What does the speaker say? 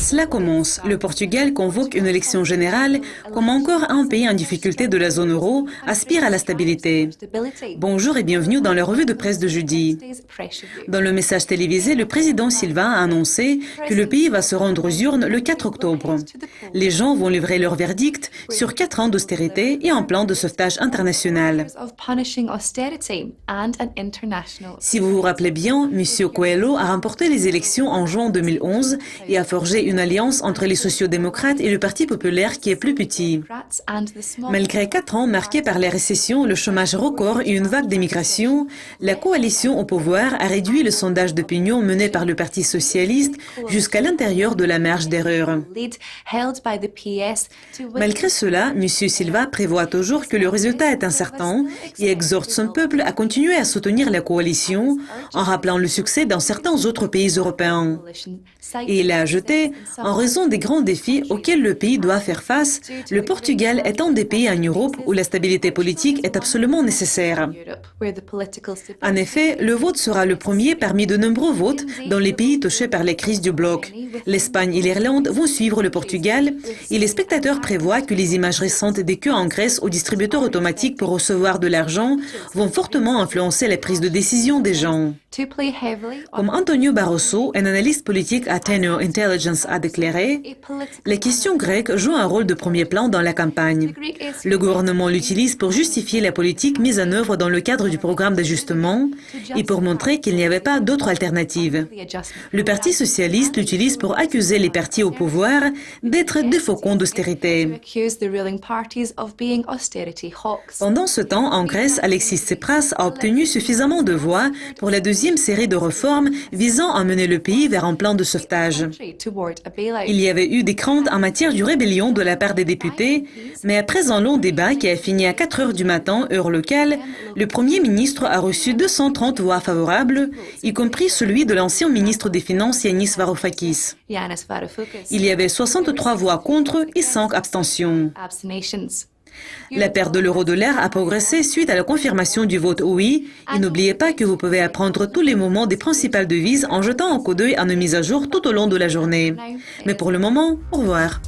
Cela commence. Le Portugal convoque une élection générale, comme encore un pays en difficulté de la zone euro aspire à la stabilité. Bonjour et bienvenue dans la revue de presse de jeudi. Dans le message télévisé, le président Silva a annoncé que le pays va se rendre aux urnes le 4 octobre. Les gens vont livrer leur verdict sur 4 ans d'austérité et un plan de sauvetage international. Si vous vous rappelez bien, M. Coelho a remporté les élections en juin 2011 et a forgé une alliance entre les sociaux-démocrates et le Parti populaire qui est plus petit. Malgré 4 ans marqués par la récession, le chômage record et une vague d'émigration, la coalition au pouvoir a réduit le sondage d'opinion mené par le Parti socialiste jusqu'à l'intérieur de la marge d'erreur. Malgré cela, M. Silva prévoit toujours que le résultat est incertain et exhorte son peuple à continuer à soutenir la coalition en rappelant le succès dans certains autres pays européens. Et il a ajouté, en raison des grands défis auxquels le pays doit faire face, le Portugal est un des pays en Europe où la stabilité politique est absolument nécessaire. En effet, le vote sera le premier parmi de nombreux votes dans les pays touchés par la crise du bloc. L'Espagne et l'Irlande vont suivre le Portugal et les spectateurs prévoient que les images récentes des queues en Grèce aux distributeurs automatiques pour recevoir de l'argent vont fortement influencer la prise de décision des gens. Comme Antonio Barroso, un analyste politique à Tenor Intelligence, a déclaré, la question grecque joue un rôle de premier plan dans la campagne. Le gouvernement l'utilise pour justifier la politique mise en œuvre dans le cadre du programme d'ajustement et pour montrer qu'il n'y avait pas d'autre alternative. Le Parti socialiste l'utilise pour accuser les partis au pouvoir d'être des faucons d'austérité. Pendant ce temps, en Grèce, Alexis Tsipras a obtenu suffisamment de voix pour la deuxième série de réformes visant à mener le pays vers un plan de sauvetage. Il y avait eu des craintes en matière de rébellion de la part des députés, mais après un long débat qui a fini à 4 heures du matin, heure locale, le Premier ministre a reçu 230 voix favorables, y compris celui de l'ancien ministre des Finances Yanis Varoufakis. Il y avait 63 voix contre et 5 abstentions. La perte de l'euro-dollar a progressé suite à la confirmation du vote oui. Et n'oubliez pas que vous pouvez apprendre tous les moments des principales devises en jetant un coup d'œil à nos mises à jour tout au long de la journée. Mais pour le moment, au revoir.